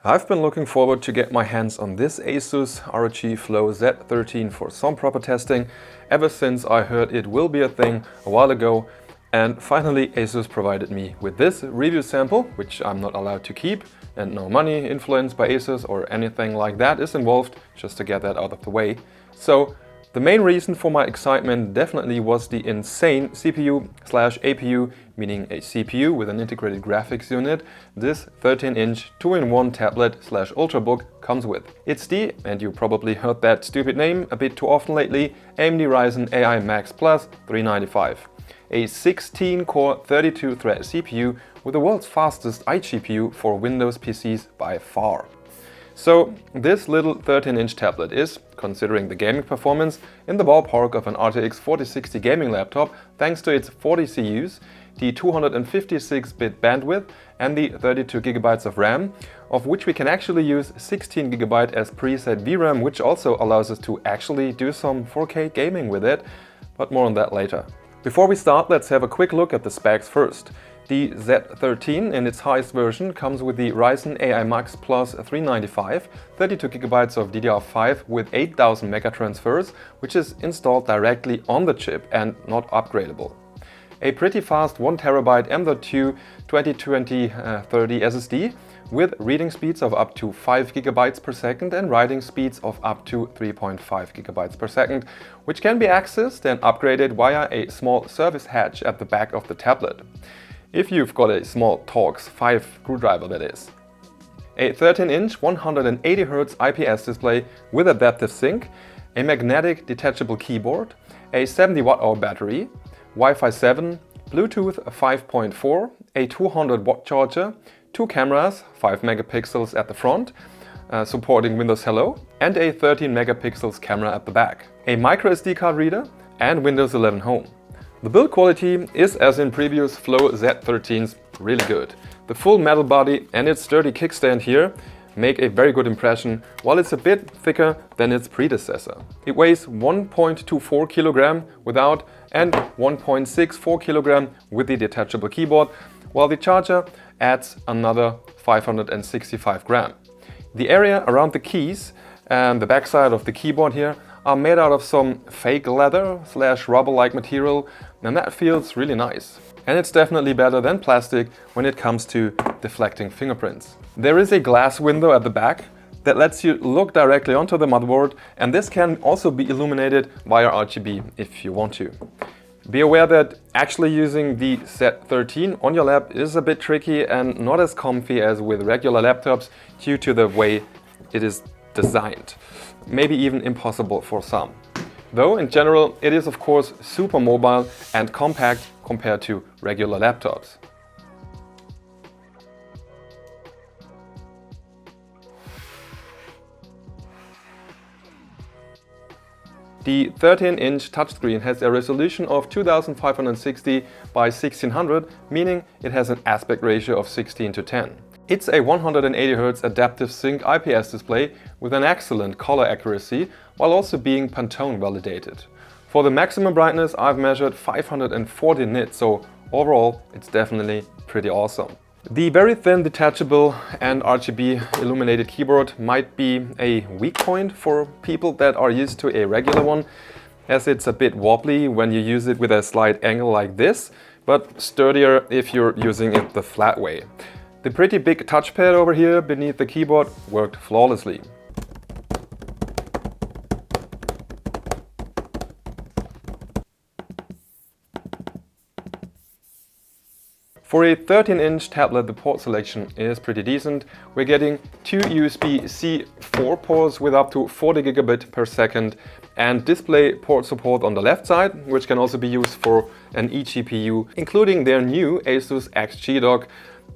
I've been looking forward to get my hands on this ASUS ROG Flow Z13 for some proper testing ever since I heard it will be a thing a while ago, and finally ASUS provided me with this review sample, which I'm not allowed to keep, and no money influenced by ASUS or anything like that is involved, just to get that out of the way. So the main reason for my excitement definitely was the insane CPU/APU, meaning a CPU with an integrated graphics unit, this 13-inch 2-in-1 tablet/ultrabook comes with. It's the, and you probably heard that stupid name a bit too often lately, AMD Ryzen AI MAX Plus 395. A 16-core 32-thread CPU with the world's fastest iGPU for Windows PCs by far. So this little 13-inch tablet is, considering the gaming performance, in the ballpark of an RTX 4060 gaming laptop thanks to its 40 CUs, the 256-bit bandwidth and the 32 GB of RAM, of which we can actually use 16 GB as preset VRAM, which also allows us to actually do some 4K gaming with it, but more on that later. Before we start, let's have a quick look at the specs first. The Z13 in its highest version comes with the Ryzen AI MAX Plus 395, 32 GB of DDR5 with 8000 megatransfers, which is installed directly on the chip and not upgradable. A pretty fast 1TB M.2 2020-30 SSD with reading speeds of up to 5 GB per second and writing speeds of up to 3.5 GB per second, which can be accessed and upgraded via a small service hatch at the back of the tablet. If you've got a small Torx 5 screwdriver, that is. A 13-inch 180Hz IPS display with adaptive sync, a magnetic detachable keyboard, a 70 Wh battery, Wi-Fi 7, Bluetooth 5.4, a 200 Watt charger, 2 cameras, 5 megapixels at the front, supporting Windows Hello, and a 13 megapixels camera at the back, a micro SD card reader, and Windows 11 Home. The build quality is, as in previous Flow Z13s, really good. The full metal body and its sturdy kickstand here make a very good impression, while it's a bit thicker than its predecessor. It weighs 1.24 kg without and 1.64 kg with the detachable keyboard, while the charger adds another 565 grams. The area around the keys and the backside of the keyboard here are made out of some fake leather/rubber-like material, and that feels really nice. And it's definitely better than plastic when it comes to deflecting fingerprints. There is a glass window at the back that lets you look directly onto the motherboard, and this can also be illuminated via RGB if you want to. Be aware that actually using the Z13 on your lap is a bit tricky and not as comfy as with regular laptops due to the way it is designed. Maybe even impossible for some. Though in general it is of course super mobile and compact compared to regular laptops. The 13-inch touchscreen has a resolution of 2560 by 1600, meaning it has an aspect ratio of 16:10. It's a 180Hz adaptive sync IPS display with an excellent color accuracy while also being Pantone validated. For the maximum brightness I've measured 540 nits, so overall it's definitely pretty awesome. The very thin detachable and RGB illuminated keyboard might be a weak point for people that are used to a regular one, as it's a bit wobbly when you use it with a slight angle like this, but sturdier if you're using it the flat way. The pretty big touchpad over here beneath the keyboard worked flawlessly. For a 13-inch tablet, the port selection is pretty decent. We're getting 2 USB-C 4 ports with up to 40 gigabit per second and display port support on the left side, which can also be used for an eGPU, including their new ASUS XG dock,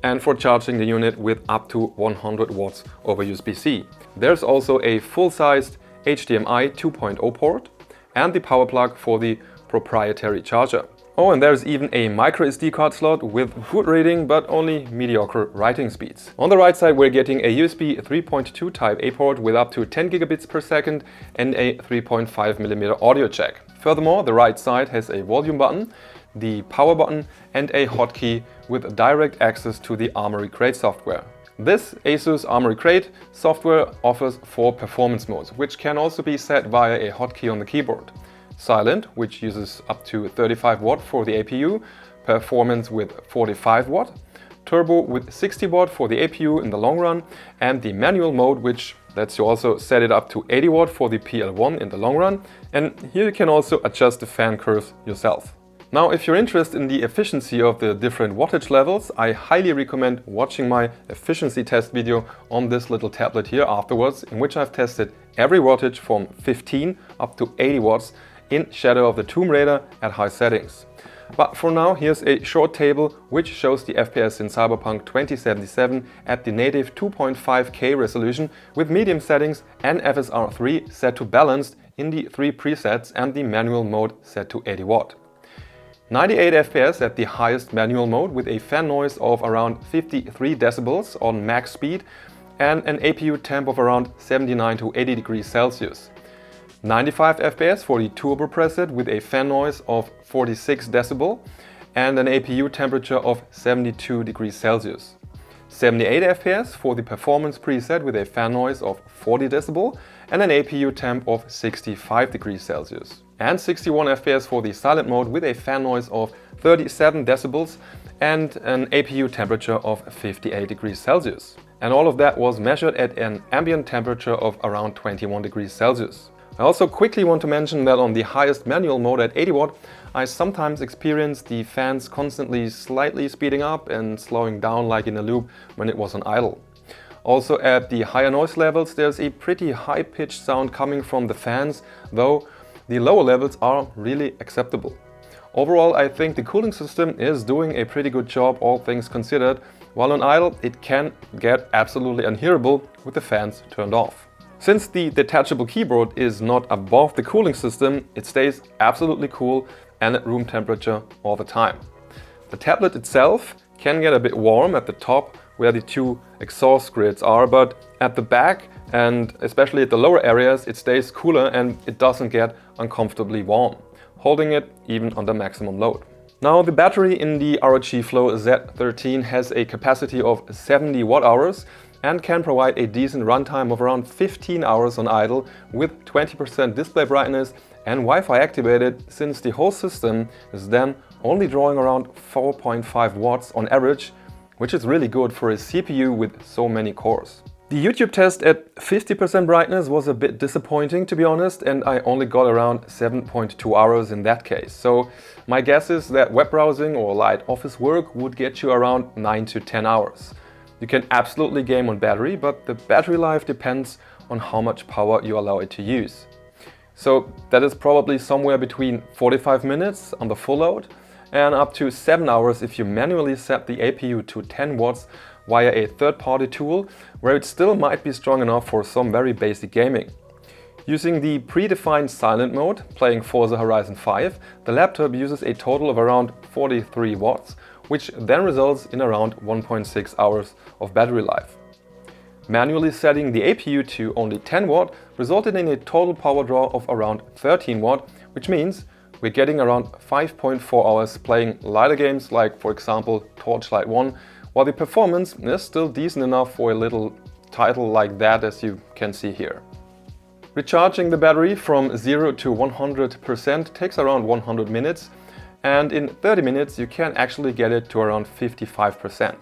and for charging the unit with up to 100 watts over USB-C. There's also a full-sized HDMI 2.0 port and the power plug for the proprietary charger. Oh, and there's even a micro SD card slot with good reading but only mediocre writing speeds. On the right side we're getting a USB 3.2 Type A port with up to 10 gigabits per second and a 3.5mm audio jack. Furthermore, the right side has a volume button, the power button and a hotkey with direct access to the Armoury Crate software. This ASUS Armoury Crate software offers 4 performance modes, which can also be set via a hotkey on the keyboard. Silent, which uses up to 35 watt for the APU, Performance with 45 watt, Turbo with 60 watt for the APU in the long run, and the manual mode, which lets you also set it up to 80 watt for the PL1 in the long run, and here you can also adjust the fan curves yourself. Now, if you're interested in the efficiency of the different wattage levels, I highly recommend watching my efficiency test video on this little tablet here afterwards, in which I've tested every wattage from 15 up to 80 watts in Shadow of the Tomb Raider at high settings. But for now, here's a short table which shows the FPS in Cyberpunk 2077 at the native 2.5K resolution with medium settings and FSR 3 set to balanced in the 3 presets and the manual mode set to 80 watt. 98 FPS at the highest manual mode with a fan noise of around 53 decibels on max speed and an APU temp of around 79 to 80 degrees Celsius. 95 FPS for the turbo preset with a fan noise of 46 decibel and an APU temperature of 72 degrees Celsius. 78 FPS for the performance preset with a fan noise of 40 decibel and an APU temp of 65 degrees Celsius. And 61 FPS for the silent mode with a fan noise of 37 decibels and an APU temperature of 58 degrees Celsius. And all of that was measured at an ambient temperature of around 21 degrees Celsius. I also quickly want to mention that on the highest manual mode at 80 watt, I sometimes experience the fans constantly slightly speeding up and slowing down like in a loop when it was on idle. Also at the higher noise levels, there's a pretty high-pitched sound coming from the fans, though the lower levels are really acceptable. Overall, I think the cooling system is doing a pretty good job, all things considered. While on idle, it can get absolutely unhearable with the fans turned off. Since the detachable keyboard is not above the cooling system, it stays absolutely cool and at room temperature all the time. The tablet itself can get a bit warm at the top where the 2 exhaust grids are, but at the back and especially at the lower areas it stays cooler and it doesn't get uncomfortably warm, holding it even under maximum load. Now, the battery in the ROG Flow Z13 has a capacity of 70 watt-hours and can provide a decent runtime of around 15 hours on idle with 20% display brightness and Wi-Fi activated, since the whole system is then only drawing around 4.5 watts on average, which is really good for a CPU with so many cores. The YouTube test at 50% brightness was a bit disappointing, to be honest, and I only got around 7.2 hours in that case. So my guess is that web browsing or light office work would get you around 9 to 10 hours. You can absolutely game on battery, but the battery life depends on how much power you allow it to use. So that is probably somewhere between 45 minutes on the full load and up to 7 hours if you manually set the APU to 10 watts via a third-party tool, where it still might be strong enough for some very basic gaming. Using the predefined silent mode, playing Forza Horizon 5, the laptop uses a total of around 43 watts, which then results in around 1.6 hours of battery life. Manually setting the APU to only 10 watt resulted in a total power draw of around 13 watt, which means we're getting around 5.4 hours playing lighter games like, for example, Torchlight 1, while the performance is still decent enough for a little title like that, as you can see here. Recharging the battery from 0 to 100% takes around 100 minutes, and in 30 minutes you can actually get it to around 55%.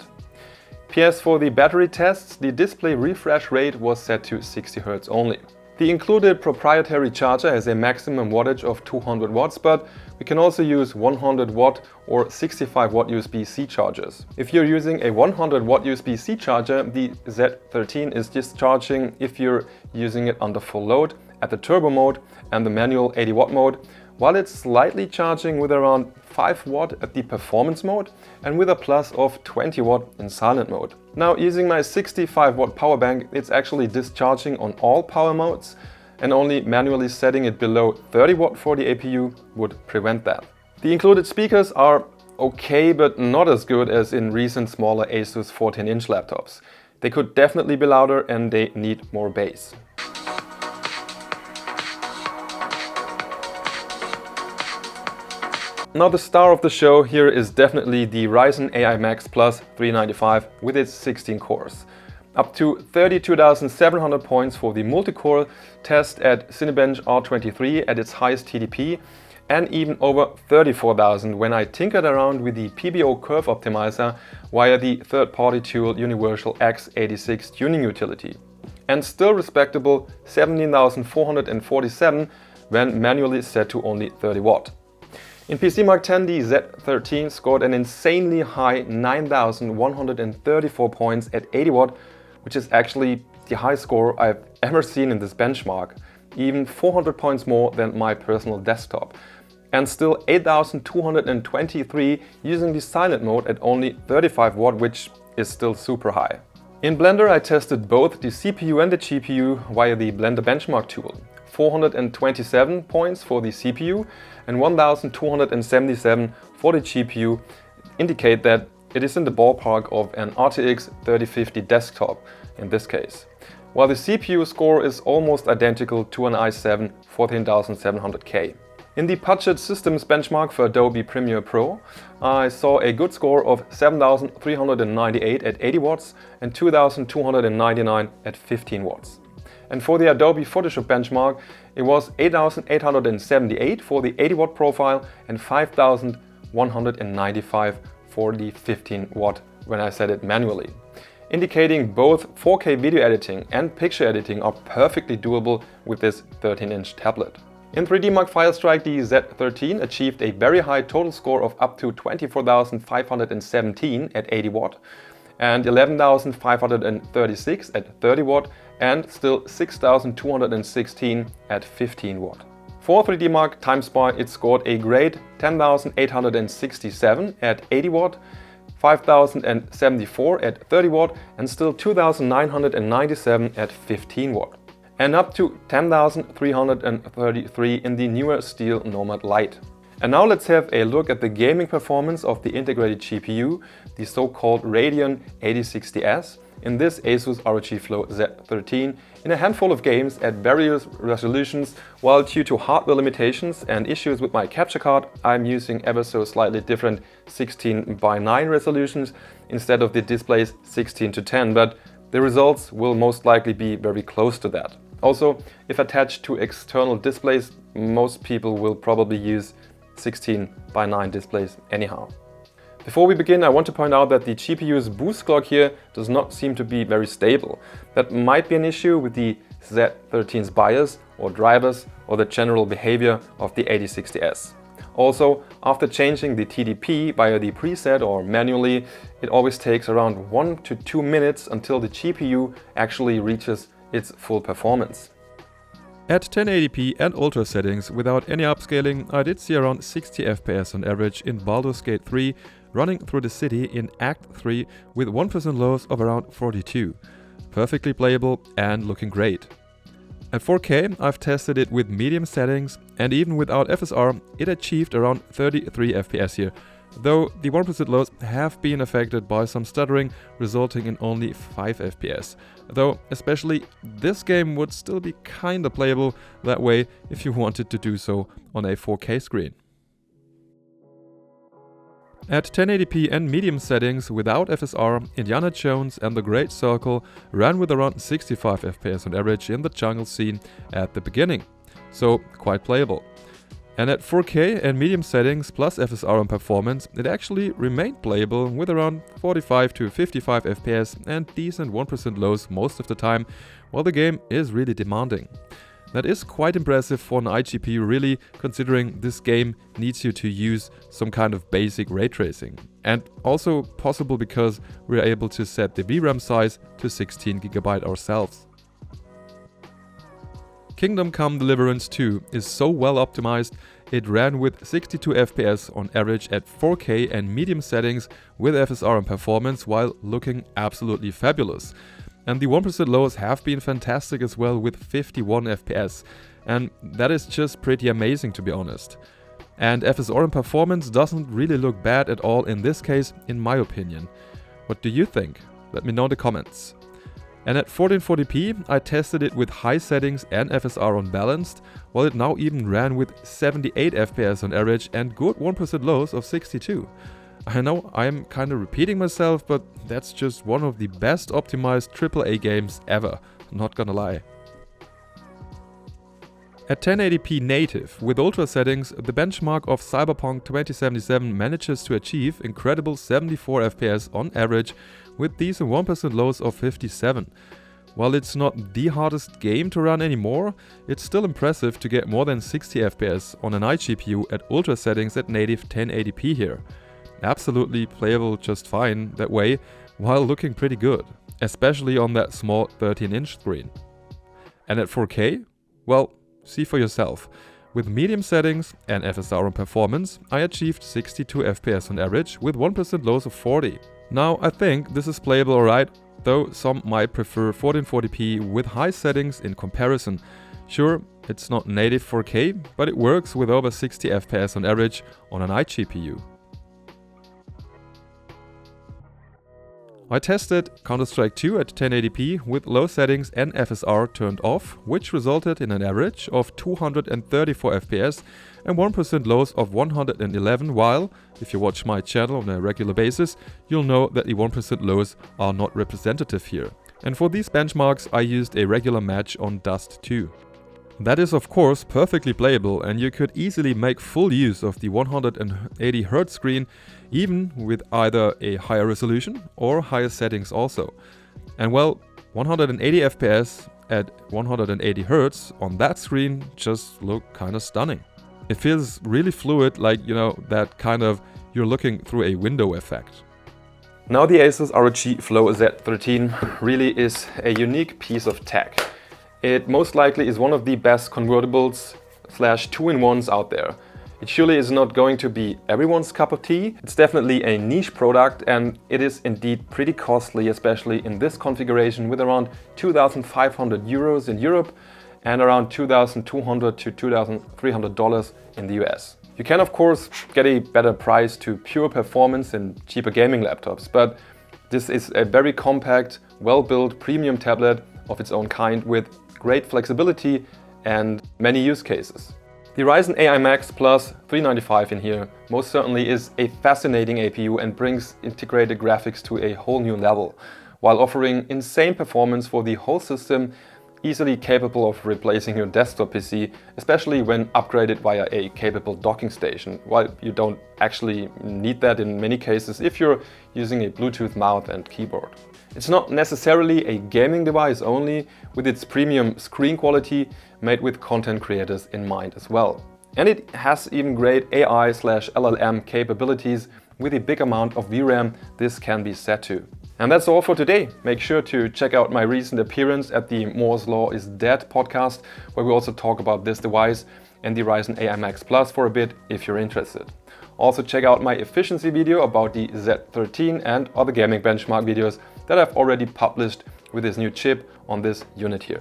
PS for the battery tests, the display refresh rate was set to 60 Hz only. The included proprietary charger has a maximum wattage of 200 watts, but we can also use 100 watt or 65 watt USB-C chargers. If you're using a 100 watt USB-C charger, the Z13 is discharging if you're using it under full load at the turbo mode and the manual 80 watt mode, while it's slightly charging with around 5 watt at the performance mode and with a plus of 20 watt in silent mode. Now, using my 65 watt power bank, it's actually discharging on all power modes, and only manually setting it below 30 watt for the APU would prevent that. The included speakers are okay, but not as good as in recent smaller ASUS 14-inch laptops. They could definitely be louder and they need more bass. Now, the star of the show here is definitely the Ryzen AI MAX Plus 395 with its 16 cores. up to 32,700 points for the multi-core test at Cinebench R23 at its highest TDP, and even over 34,000 when I tinkered around with the PBO curve optimizer via the third-party tool Universal X86 tuning utility. And still respectable 17,447 when manually set to only 30 watt. In PC Mark 10, the Z13 scored an insanely high 9,134 points at 80 watt, which is actually the highest score I've ever seen in this benchmark, even 400 points more than my personal desktop. And still 8,223 using the silent mode at only 35 watt, which is still super high. In Blender I tested both the CPU and the GPU via the Blender benchmark tool. 427 points for the CPU and 1,277 for the GPU indicate that it is in the ballpark of an RTX 3050 desktop in this case, while the CPU score is almost identical to an i7 14700K. In the Budget Systems benchmark for Adobe Premiere Pro, I saw a good score of 7,398 at 80 watts and 2,299 at 15 watts. And for the Adobe Photoshop benchmark, it was 8,878 for the 80 watt profile and 5,195 for the 15 watt when I set it manually, indicating both 4K video editing and picture editing are perfectly doable with this 13-inch tablet. In 3D Mark Firestrike, the Z13 achieved a very high total score of up to 24,517 at 80 watt and 11,536 at 30 watt and still 6,216 at 15 watt. For 3D Mark TimeSpy, it scored a great 10,867 at 80 watt, 5,074 at 30 watt and still 2,997 at 15 watt. And up to 10,333 in the newer Steel Nomad Lite. And now let's have a look at the gaming performance of the integrated GPU, the so-called Radeon 8060S, in this ASUS ROG Flow Z13 in a handful of games at various resolutions, while due to hardware limitations and issues with my capture card, I'm using ever so slightly different 16:9 resolutions instead of the display's 16:10, but the results will most likely be very close to that. Also, if attached to external displays, most people will probably use 16:9 displays anyhow. Before we begin, I want to point out that the GPU's boost clock here does not seem to be very stable. That might be an issue with the Z13's BIOS or drivers or the general behavior of the 8060S. Also, after changing the TDP via the preset or manually, it always takes around 1 to 2 minutes until the GPU actually reaches its full performance. At 1080p and ultra settings without any upscaling, I did see around 60 FPS on average in Baldur's Gate 3 running through the city in Act 3 with 1% lows of around 42. Perfectly playable and looking great. At 4K, I've tested it with medium settings and even without FSR, it achieved around 33 FPS here, though the 1% lows have been affected by some stuttering, resulting in only 5 FPS. Though especially this game would still be kinda playable that way if you wanted to do so on a 4K screen. At 1080p and medium settings without FSR, Indiana Jones and the Great Circle ran with around 65 FPS on average in the jungle scene at the beginning, so quite playable. And at 4K and medium settings plus FSR on performance, it actually remained playable with around 45 to 55 FPS and decent 1% lows most of the time, while the game is really demanding. That is quite impressive for an iGPU really, considering this game needs you to use some kind of basic ray tracing. And also possible because we're able to set the VRAM size to 16GB ourselves. Kingdom Come Deliverance 2 is so well optimized, it ran with 62 FPS on average at 4K and medium settings with FSR and performance while looking absolutely fabulous. And the 1% lows have been fantastic as well with 51 FPS, and that is just pretty amazing to be honest. And FSR and performance doesn't really look bad at all in this case, in my opinion. What do you think? Let me know in the comments. And at 1440p, I tested it with high settings and FSR unbalanced, while it now even ran with 78 FPS on average and good 1% lows of 62. I know I'm kinda repeating myself, but that's just one of the best optimized AAA games ever, not gonna lie. At 1080p native, with ultra settings, the benchmark of Cyberpunk 2077 manages to achieve incredible 74 FPS on average, with decent 1% lows of 57. While it's not the hardest game to run anymore, it's still impressive to get more than 60 FPS on an iGPU at ultra settings at native 1080p here. Absolutely playable just fine that way, while looking pretty good, especially on that small 13-inch screen. And at 4K? Well, see for yourself. With medium settings and FSR on performance, I achieved 62 FPS on average with 1% lows of 40. Now I think this is playable alright, though some might prefer 1440p with high settings in comparison. Sure, it's not native 4K, but it works with over 60 FPS on average on an iGPU. I tested Counter-Strike 2 at 1080p with low settings and FSR turned off, which resulted in an average of 234 FPS and 1% lows of 111, while, if you watch my channel on a regular basis, you'll know that the 1% lows are not representative here. And for these benchmarks I used a regular match on Dust 2. That is of course perfectly playable, and you could easily make full use of the 180Hz screen even with either a higher resolution or higher settings also. And well, 180 FPS at 180 Hz on that screen just look kinda stunning. It feels really fluid, like, you know, that kind of you're looking through a window effect. Now the ASUS ROG Flow Z13 really is a unique piece of tech. It most likely is one of the best convertibles / two-in-ones out there. It surely is not going to be everyone's cup of tea. It's definitely a niche product, and it is indeed pretty costly, especially in this configuration, with around 2,500 euros in Europe and around $2,200 to $2,300 in the US. You can of course get a better price to pure performance in cheaper gaming laptops, but this is a very compact, well-built premium tablet of its own kind with great flexibility and many use cases. The Ryzen AI MAX Plus 395 in here most certainly is a fascinating APU and brings integrated graphics to a whole new level, while offering insane performance for the whole system, easily capable of replacing your desktop PC, especially when upgraded via a capable docking station, while you don't actually need that in many cases if you're using a Bluetooth mouse and keyboard. It's not necessarily a gaming device only, with its premium screen quality made with content creators in mind as well. And it has even great AI/LLM capabilities. With a big amount of VRAM this can be set to. And that's all for today. Make sure to check out my recent appearance at the Moore's Law is Dead podcast, where we also talk about this device and the Ryzen AI MAX Plus for a bit if you're interested. Also check out my efficiency video about the Z13 and other gaming benchmark videos that I've already published with this new chip on this unit here.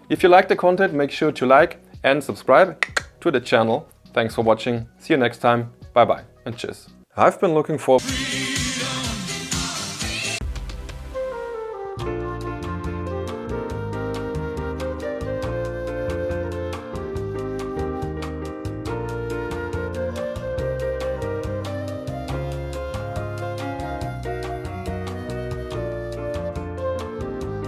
If you like the content, make sure to like and subscribe to the channel. Thanks for watching. See you next time. Bye bye and cheers. I've been looking for